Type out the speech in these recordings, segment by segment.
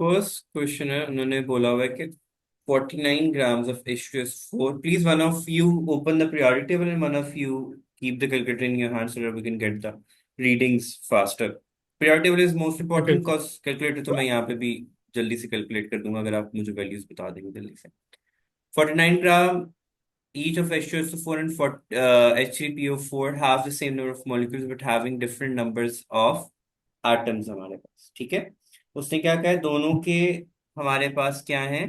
First question है, उन्होंने बोला हुआ है कि 49 grams of H2S4. Please, one of you open the periodic table and one of you keep the calculator in your hand so that we can get the readings faster. Periodic table is most okay. important because calculator तो मैं यहाँ पे भी जल्दी से calculate कर दूंगा अगर आप मुझे वैल्यूज बता देंगे जल्दी से। 49 gram each of H2SO4 and H3PO4 have the same number of molecules but having different numbers of atoms हमारे पास, ठीक है। उसने क्या कहा है, दोनों के हमारे पास क्या है,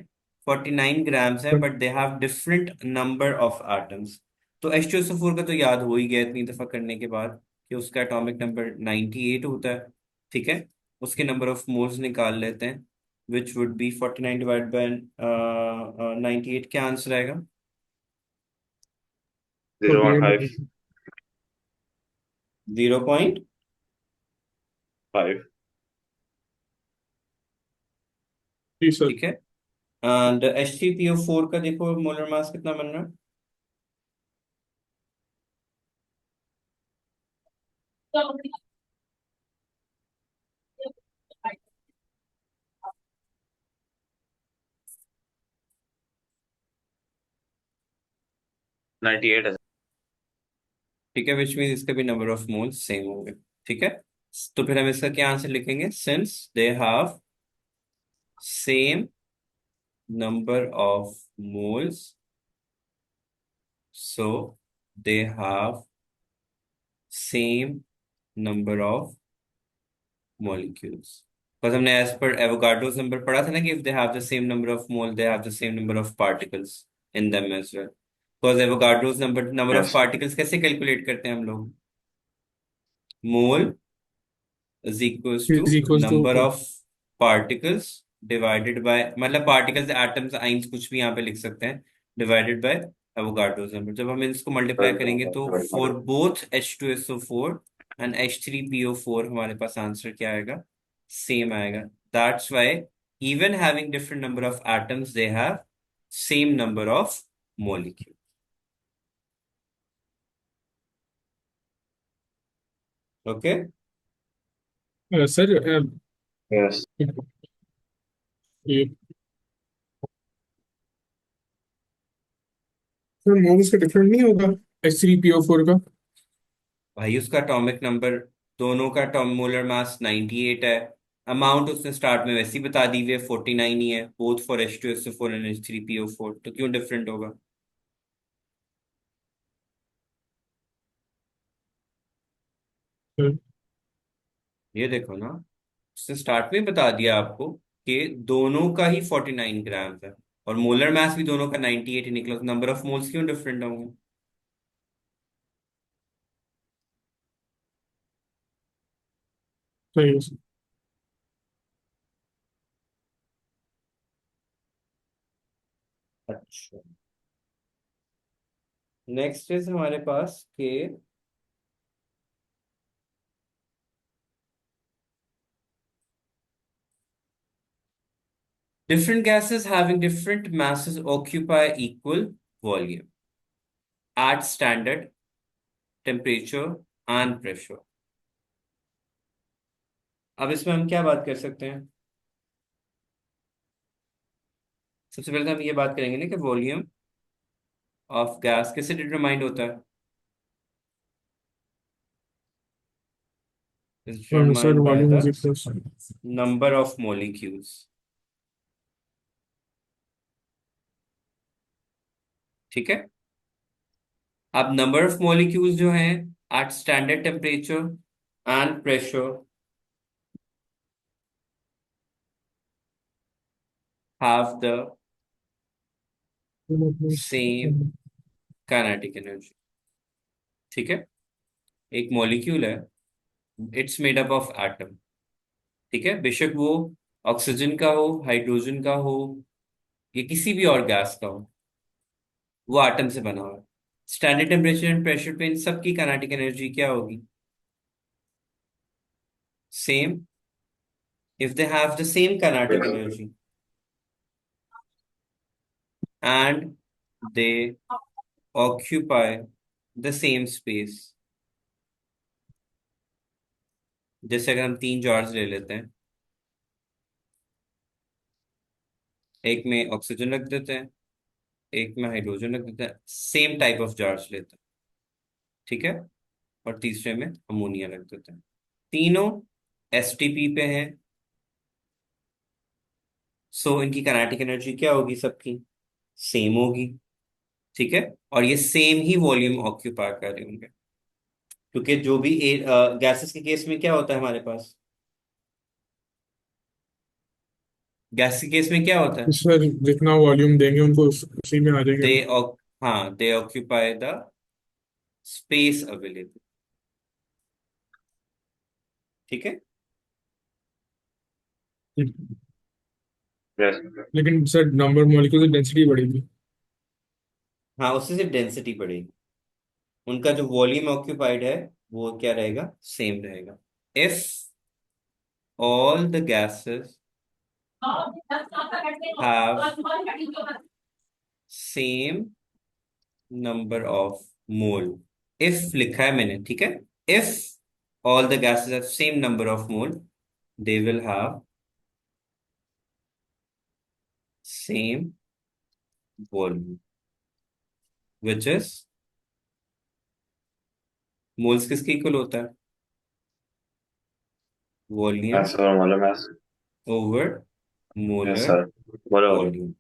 49 ग्राम्स है but they have different number of atoms. तो H2SO4 का तो याद हो ही गया इतनी दफा करने के बाद कि उसका एटॉमिक नंबर 98 होता है, ठीक है। उसके नंबर ऑफ मोल्स निकाल लेते हैं, which would be 49 divide by 98। क्या आंसर आएगा? 0.5। 0.5। जी सर। ठीक है। एंड H3PO4 का देखो मोलर मास कितना बन रहा है? तो 98 है। ठीक है, विच मीन इसका भी नंबर ऑफ मोल्स सेम होंगे, ठीक है। तो फिर हम इसका क्या आंसर लिखेंगे, since they have same number of moles so they have same number of molecules. Because हमने एज पर एवोगाड्रोस नंबर पढ़ा था ना कि if they have the same number of mole they have the same number of particles in them as well. Because Avogadro's number of yes. Particles कैसे calculate करते हैं हम लोग? Mole is equals to is equals to. Number of particles divided by, मतलब particles atoms ions कुछ भी यहाँ पे लिख सकते हैं, डिवाइडेड बाय एवोगाड्रोस नंबर। जब हम इसको मल्टीप्लाई करेंगे तो for both H2SO4 and H3PO4 हमारे पास आंसर क्या आएगा, सेम आएगा। That's why even having different number of atoms they have same number of molecule. Okay. Sir yes. ये सर मोल्स का डिफरेंट नहीं होगा H3PO4 का? भाई उसका एटॉमिक नंबर, दोनों का मोलर मास 98 है। अमाउंट उसने स्टार्ट में वैसे ही बता दी हुई है, 49 ही है, both for H2SO4 and H3PO4, तो क्यों डिफरेंट होगा? सर, ये देखो ना, उसने स्टार्ट में ही बता दिया आपको कि दोनों का ही 49 ग्राम है और मोलर मास भी दोनों का 98 ही निकला, तो नंबर ऑफ मोल्स क्यों डिफरेंट होंगे? सही है सर। अच्छा, नेक्स्ट इज हमारे पास के different gases having different masses occupy equal volume at standard temperature and pressure। अब इसमें हम क्या बात कर सकते हैं? सबसे पहले तो हम ये बात करेंगे ना कि वॉल्यूम ऑफ गैस कैसे डिटरमाइंड होता है। Is sir determined by volume the is equals. Number of molecules, ठीक है। अब नंबर ऑफ मोलिक्यूल्स जो हैं at standard temperature and pressure have the same kinetic energy, ठीक है। एक मॉलिक्यूल है, it's made up of atom, ठीक है, बेशक वो ऑक्सीजन का हो, हाइड्रोजन का हो, या किसी भी और गैस का हो, वो एटम से बना हुआ है। स्टैंडर्ड टेम्परेचर एंड प्रेशर पे इन सब की काइनेटिक एनर्जी क्या होगी, same. If they have the same kinetic energy and they occupy the same space, जैसे अगर हम तीन जार्स ले लेते हैं, एक में ऑक्सीजन रख देते हैं, एक में हाइड्रोजन रख देते हैं, सेम टाइप ऑफ चार्ज लेते हैं, ठीक है, और तीसरे में अमोनिया रख देते हैं। तीनों एसटीपी पे हैं, सो इनकी काइनेटिक एनर्जी क्या होगी, सबकी सेम होगी, ठीक है, और ये सेम ही वॉल्यूम ऑक्यूपाई कर रहे होंगे, क्योंकि जो भी गैसेस के केस में क्या होता है हमारे पास, गैस के केस में क्या होता है, सर जितना वॉल्यूम देंगे उनको उसी में आ जाएंगे दे ना। हाँ, दे ऑक्यूपाई द स्पेस अवेलेबल, ठीक है। Yes. लेकिन सर नंबर मॉलिक्यूल की डेंसिटी बढ़ेगी। हाँ, उससे सिर्फ डेंसिटी बढ़ेगी, उनका जो वॉल्यूम ऑक्यूपाइड है वो क्या रहेगा, सेम रहेगा। If all the gases have same number of mole, if लिखा है मैंने, ठीक है, if all the gases have same number of mole, they will have same volume, which is moles किसके इक्वल होता है, volume Mass or molar mass. Over Yes, molar sir. Molar volume. Volume,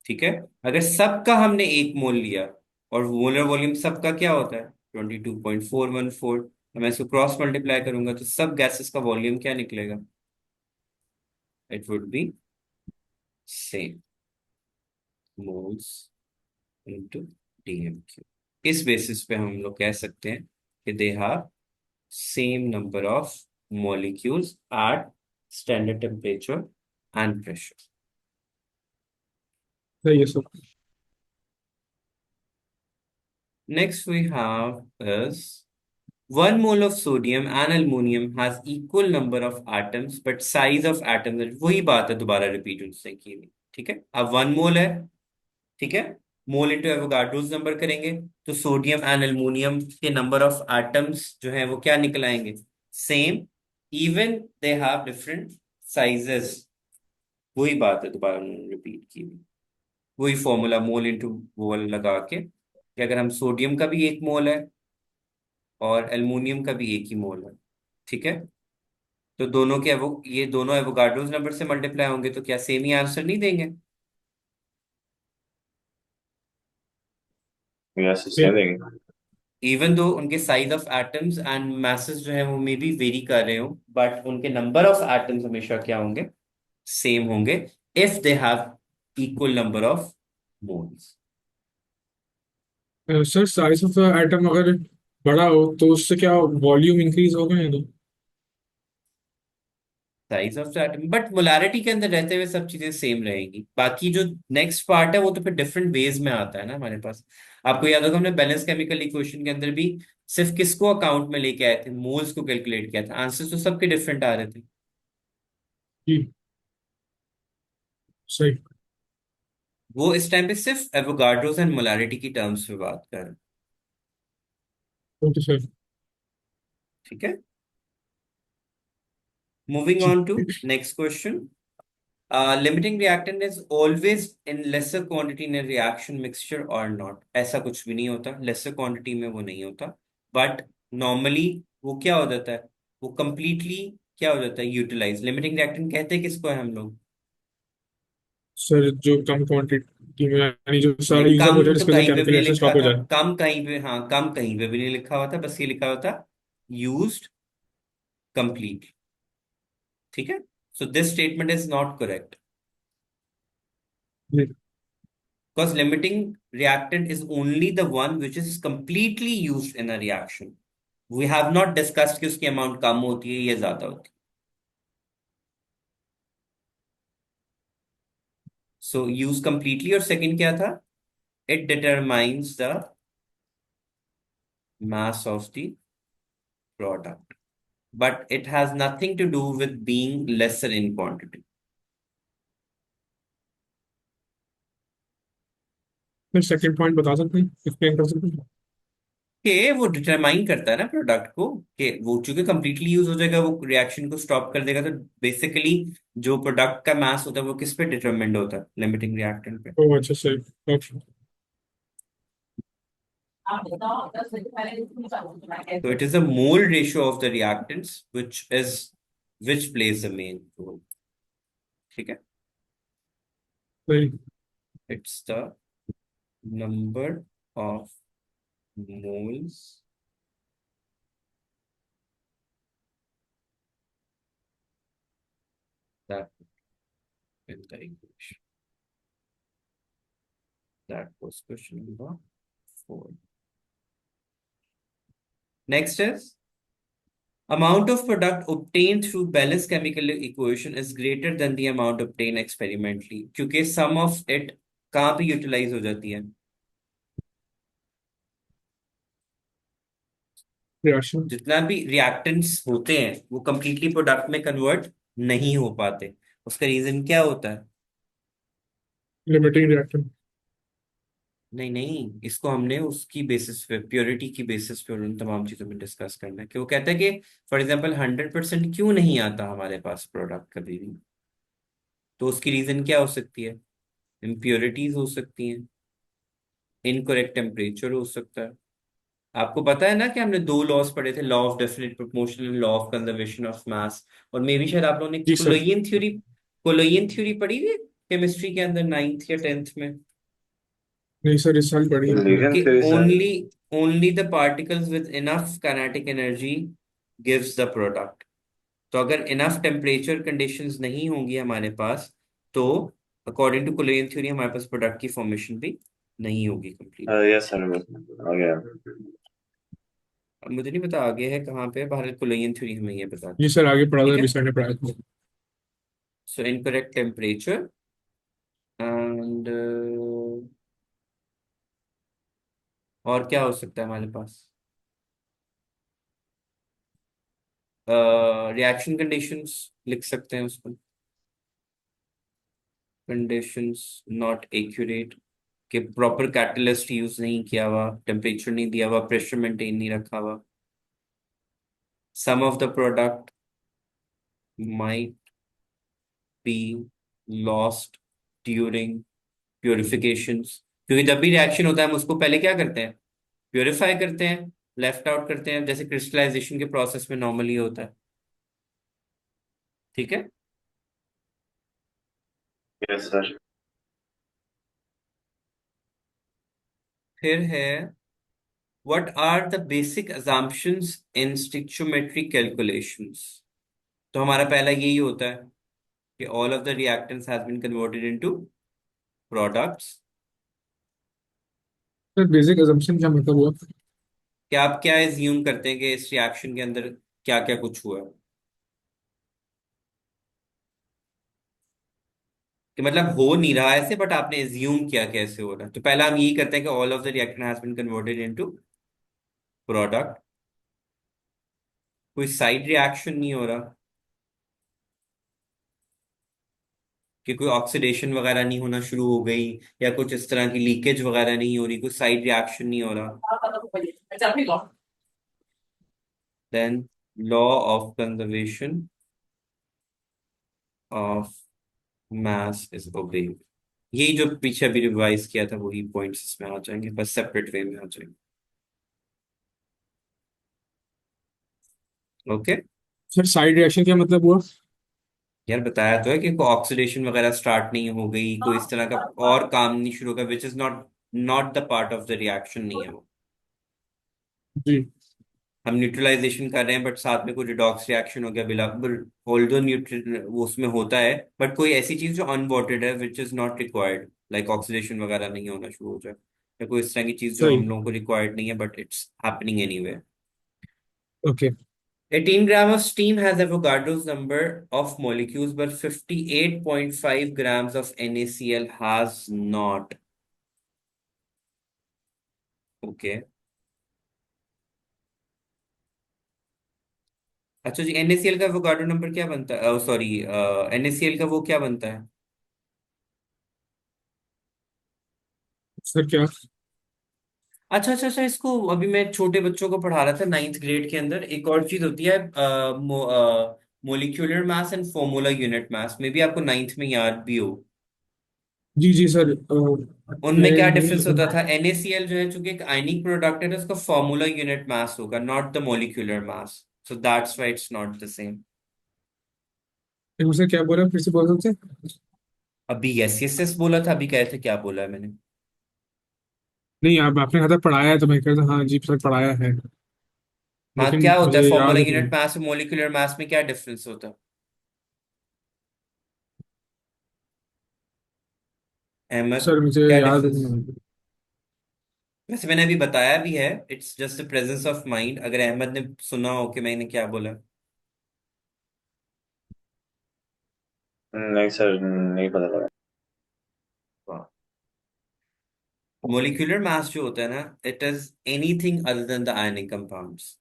ठीक है। अगर सबका हमने एक मोल लिया और मोलर वॉल्यूम सबका क्या होता है 22.414, तो मैं इसको क्रॉस मल्टीप्लाई करूंगा तो सब गैसेस का वॉल्यूम क्या निकलेगा, it would be same moles into DMQ. इस बेसिस पे हम लोग कह सकते हैं कि they have same number of molecules at standard temperature and pressure. सही है sir. Next we have is 1 mole of sodium and aluminum has equal number of atoms but size of atoms, वही बात है दोबारा रिपीट उनसे की हुई, ठीक है। अब 1 मोल है, ठीक है, मोल इंटू एवोगाड्रोस नंबर करेंगे तो सोडियम एंड एल्युमिनियम के नंबर ऑफ एटम्स जो है वो क्या निकल आएंगे, same, even they have different sizes, वही बात है दोबारा उन्होंने रिपीट की हुई, वही फॉर्मूला मोल इंटू मोल लगा के कि अगर हम सोडियम का भी एक मोल है और एल्युमिनियम का भी एक ही मोल है, ठीक है, तो दोनों के वो ये दोनों एवोगाड्रोस नंबर से मल्टीप्लाई होंगे तो क्या सेम ही आंसर नहीं देंगे, Yes, फिर same. इवन दो उनके size of atoms and masses जो है वो मे बी वेरी कर रहे हो, बट उनके नंबर ऑफ एटम्स हमेशा क्या होंगे, सेम होंगे, if they have equal number of moles. Sir size of atom अगर बड़ा हो तो उससे क्या वॉल्यूम इंक्रीज होगा या तो। Size of atom, but molarity के अंदर रहते हुए सब चीजें सेम रहेंगी, बाकी जो नेक्स्ट पार्ट है वो तो फिर डिफरेंट वेज में आता है ना हमारे पास। आपको याद होगा हमने बैलेंस केमिकल इक्वेशन के अंदर भी सिर्फ किसको अकाउंट में लेके आए थे, मोल्स को कैलकुलेट किया था, आंसर्स तो सबके डिफरेंट आ रहे थे। जी सही। वो इस टाइम पे सिर्फ एवोगाड्रोस एंड मोलारिटी की टर्म्स में बात कर रहे हैं, ओके सर। ठीक है। मूविंग जी on to next question. Limiting reactant is always in lesser quantity in reaction mixture और नॉट, ऐसा कुछ भी नहीं होता, लेसर क्वांटिटी में वो नहीं होता, बट नॉर्मली वो क्या हो जाता है, वो कंप्लीटली क्या हो जाता है, यूटिलाइज। लिमिटिंग रिएक्टेंट कहते हैं किसको है हम लोग, सर जो कम क्वांटिटी में यानी जो सारा नहीं, यूजअप हो जाए कम तो जिसके वजह कहीं पे केमिकल भी नहीं रिएक्शन लिखा, स्टॉप हो जाए। कम कहीं पे, हाँ कम कहीं पे भी नहीं लिखा होता, बस ये लिखा होता यूज्ड कंप्लीट, ठीक है। So this statement is not correct, जी because limiting reactant is only the one which is completely used in a reaction. We have not discussed कि उसकी अमाउंट कम होती है या ज्यादा होती है। सो यूज कंप्लीटली, और सेकंड क्या था, it determines the mass of the product, but it has nothing to do with being lesser in quantity. Sir second point बता सकते हैं, एक्सप्लेन कर सकते हैं। कि वो डिटरमाइन करता है ना प्रोडक्ट को, कि वो चूंकि कंप्लीटली यूज हो जाएगा वो रिएक्शन को स्टॉप कर देगा, तो बेसिकली जो प्रोडक्ट का मास होता है वो किस पे डिटरमाइंड होता है, लिमिटिंग रिएक्टेंट पे। ओ अच्छा सही। ओके। तो it is the mole ratio of the reactants which plays the main role. ठीक है, सही। It's the number of moles that in the equation. That was question number 4. Next is amount of product obtained through balanced chemical equation is greater than the amount obtained experimentally, क्योंकि sum of it कहाँ पे utilise हो जाती है, reaction. जितना भी reactants होते हैं वो कंप्लीटली प्रोडक्ट में कन्वर्ट नहीं हो पाते। उसका रीजन क्या होता है? Limiting reaction. नहीं नहीं, इसको हमने उसकी बेसिस पे, प्योरिटी की बेसिस पे और उन तमाम चीजों में डिस्कस करना है, कि वो कहता है कि फॉर एग्जांपल 100% क्यों नहीं आता हमारे पास प्रोडक्ट कभी भी। तो उसकी रीजन क्या हो सकती है? इम्प्योरिटीज हो सकती हैं, इनकरेक्ट टेम्परेचर हो सकता है। आपको पता है ना कि हमने दो लॉस पढ़े थे, law of definite proportion and law of conservation of मास। और मे भी शायद आप लोगों ने जी सर। कोलोइयन थ्योरी पढ़ी थी केमिस्ट्री के अंदर 9th या 10th में, नहीं सर, इस साल पढ़ी है। Collision कि theory, sir. Only the particles with enough kinetic energy gives the product. तो अगर इनफ टेम्परेचर कंडीशंस नहीं होंगी हमारे पास, तो अकॉर्डिंग टू कोलोइयन थ्योरी हमारे पास प्रोडक्ट की फॉर्मेशन भी नहीं होगी कंप्लीट। Yes, sir. Okay. अब मुझे नहीं पता आगे है कहाँ पे, भारत कोलोइयन थ्योरी हमें ये जी बताती है। सर, आगे पढ़ा था, ठीक अभी है, सर ने पढ़ाया था। सो इनकरेक्ट टेम्परेचर एंड और क्या हो सकता है हमारे पास, रिएक्शन कंडीशंस लिख सकते हैं उसको, कंडीशंस नॉट एक्यूरेट, कि प्रॉपर कैटलिस्ट यूज नहीं किया हुआ, टेम्परेचर नहीं दिया हुआ, प्रेशर मेंटेन नहीं रखा हुआ। Some of the product might be lost during purifications, क्योंकि जब भी रिएक्शन होता है हम उसको पहले क्या करते हैं, प्योरीफाई करते हैं, लेफ्ट आउट करते हैं, जैसे क्रिस्टलाइजेशन के प्रोसेस में नॉर्मली होता है। ठीक है, Yes, sir. फिर है what are the basic assumptions in stoichiometry calculations. तो हमारा पहला यही होता है कि all of the reactants has been converted into products। Sir basic assumption क्या मतलब हुआ? क्या आप क्या एज्यूम करते हैं कि इस रिएक्शन के अंदर क्या क्या कुछ हुआ है, कि मतलब हो नहीं रहा ऐसे बट आपने एज्यूम किया कैसे हो रहा है। तो पहला हम यही करते हैं कि all of the reactant has been converted into product, कोई साइड रिएक्शन नहीं हो रहा, कि कोई ऑक्सीडेशन वगैरह नहीं होना शुरू हो गई, या कुछ इस तरह की लीकेज वगैरह नहीं हो रही, कोई साइड रिएक्शन नहीं हो रहा। Then law of conservation of mass is obeyed. यही जो पीछे अभी रिवाइज किया था वही पॉइंट्स इसमें आ जाएंगे, बस सेपरेट वे में आ जाएंगे। ओके, सर साइड रिएक्शन क्या मतलब हुआ? यार बताया तो है कि कोई ऑक्सीडेशन वगैरह स्टार्ट नहीं हो गई, कोई इस तरह का और काम नहीं शुरू होगा, which is not not the part of the reaction, नहीं है वो। जी। हम न्यूट्रलाइजेशन कर रहे हैं बट साथ में कोई रिडॉक्स रिएक्शन हो गया, बिल्कुल ऑल्दो न्यूट्रल वो उसमें होता है, बट कोई ऐसी चीज जो अनवांटेड है which is not required, like oxidation वगैरह नहीं होना शुरू हो जाए, या कोई इस तरह की चीज जो सही। हम लोगों को रिक्वायर्ड नहीं है but it's happening anyway. Okay. 18 grams of steam has Avogadro's number of molecules, but 58.5 grams of NaCl has not. Okay. अच्छा जी, NaCl का एवोगाड्रो नंबर क्या बनता है, सॉरी, NaCl का वो क्या बनता है? सर क्या? अच्छा अच्छा अच्छा, इसको अभी मैं छोटे बच्चों को पढ़ा रहा था 9th ग्रेड के अंदर। एक और चीज होती है molecular mass and formula unit mass, में भी आपको 9th में याद भी हो। जी जी सर, उनमें मैं क्या नहीं डिफरेंस होता था? NaCl जो है, चूंकि एक आयनिक प्रोडक्ट है, तो उसका फॉर्मूला यूनिट मास होगा, not the molecular mass. So that's why it's not the same. मुझसे क्या बोला, फिर से बोल सकते हैं? अभी यस यस यस बोला था, अभी कहे थे क्या बोला है मैंने? नहीं, आप आपने कहा था पढ़ाया है, तो मैं कहता हाँ जी सर पढ़ाया है, हाँ, लेकिन क्या होता मुझे है फॉर्मूला याद नहीं यूनिट है। मास और मोलिकुलर मास में क्या डिफरेंस होता है? अहमद, सर मुझे क्या याद डिफरेंस? नहीं है। वैसे मैंने अभी बताया भी है, it's just the presence of mind, अगर अहमद ने सुना हो कि मैंने क्या बोला। नहीं सर, नहीं पता लगा। मोलिकुलर मास जो होता है ना, it is anything other than the ionic compounds.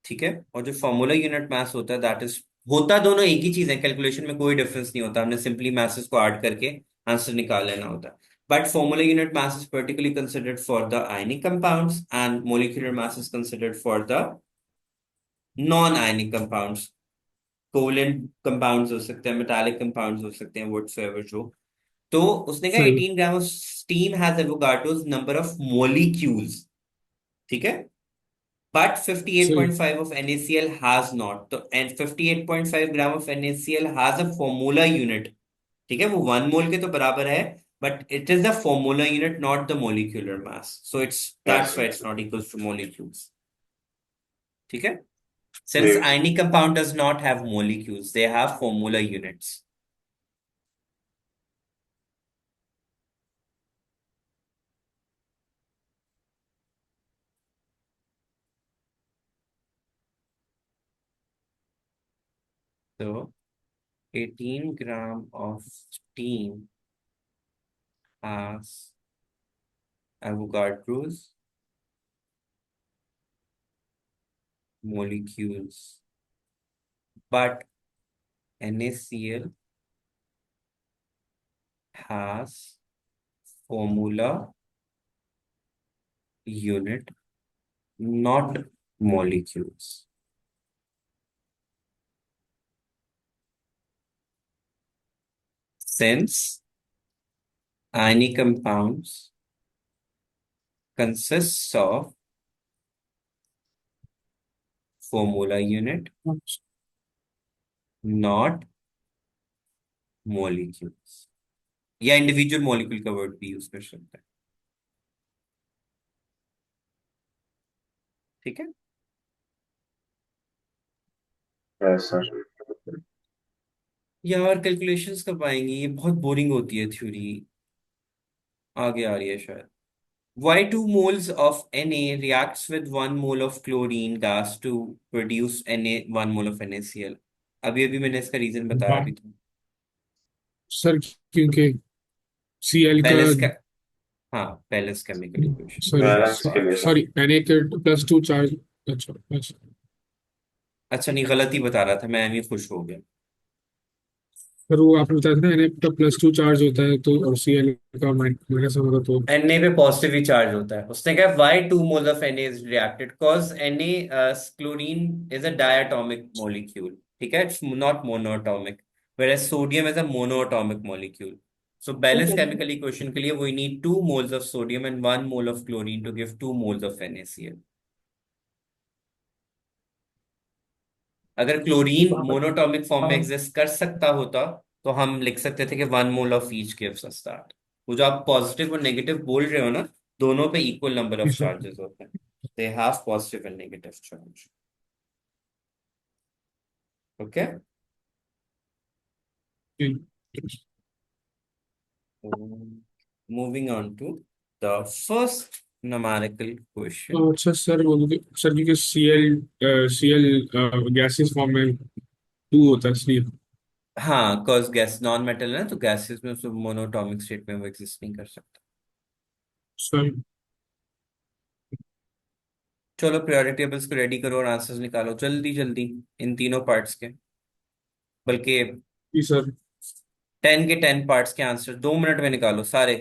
ठीक है। और जो फॉर्मूला यूनिट मास होता है, दैट इज, होता दोनों एक ही चीज है, कैलकुलेशन में कोई डिफरेंस नहीं होता, हमने सिंपली मासेस को ऐड करके आंसर निकाल लेना होता है। But formula unit mass is particularly considered for the ionic compounds and molecular mass is considered for the non ionic compounds. Covalent compounds हो सकते हैं, मेटालिक कंपाउंड्स हो सकते हैं, व्हाटसोएवर जो। तो उसने कहा सही। 18 gram of steam has Avogadro's number of molecules. ठीक है। But सही। 58.5 of NaCl has not. तो and 58.5 gram of NaCl has a formula unit. ठीक है, वो 1 मोल के तो बराबर है, but it is the formula unit, not the molecular mass. So it's, yes that's why sir. it's not equals to molecules. ठीक है। Since ठीक। ionic compound does not have molecules, they have formula units. So 18 gram of steam has Avogadro's molecules, but NaCl has formula unit, not molecules. Since ionic compounds consists of formula unit, not molecules, या individual molecule का word भी use कर सकते हैं। ठीक है। Yes sir. यार calculations कब आएंगी? ये बहुत बोरिंग होती है थ्योरी। आगे आ रही है शायद। Why 2 moles of Na reacts with 1 mole of chlorine gas to produce Na 1 mole of NaCl? अभी अभी मैंने इसका रीजन बताया वाह। भी था। सर क्योंकि Cl का, पेलेस का, हाँ, palace chemical equation. Sorry balance के लिए सर। सॉरी, Na के +2 चार्ज। अच्छा अच्छा। अच्छा, नहीं, गलती बता रहा था मैं, नहीं खुश हो गया। सर वो आपने बताया था ना, Na का +2 चार्ज होता है, तो और Cl का माइनस होगा तो। Na पे पॉजिटिव ही चार्ज होता है। उसने कहा why 2 moles of Na is reacted, because Na, chlorine is a diatomic molecule. ठीक है, it's not monoatomic, whereas sodium is a monoatomic molecule. So Bayes chemical equation के लिए we need 2 moles of sodium and 1 mole of chlorine to give 2 moles of NaCl. अगर chlorine monoatomic form में exist कर सकता होता, तो हम लिख सकते थे कि 1 mole of each gives us that. वो जो आप पॉजिटिव और नेगेटिव बोल रहे हो ना, दोनों पे इक्वल नंबर ऑफ जी सर। चार्जेस होते हैं। They have positive and negative charge. Okay. जी। Moving on to the first numerical question. तो अच्छा सर, वो सर क्योंकि Cl गैसेस फॉर्म में 2 होता है इसलिए। हाँ, cause गैस नॉन मेटल है ना, तो गैसेस में उसमें मोनोटॉमिक स्टेट में वो एग्जिस्ट नहीं कर सकता। सर। चलो पीरियोडिक टेबल्स को रेडी करो और आंसर्स निकालो जल्दी जल्दी, इन तीनों पार्ट्स के। बल्कि जी सर। 10 के 10 पार्ट्स के आंसर 2 मिनट में निकालो सारे।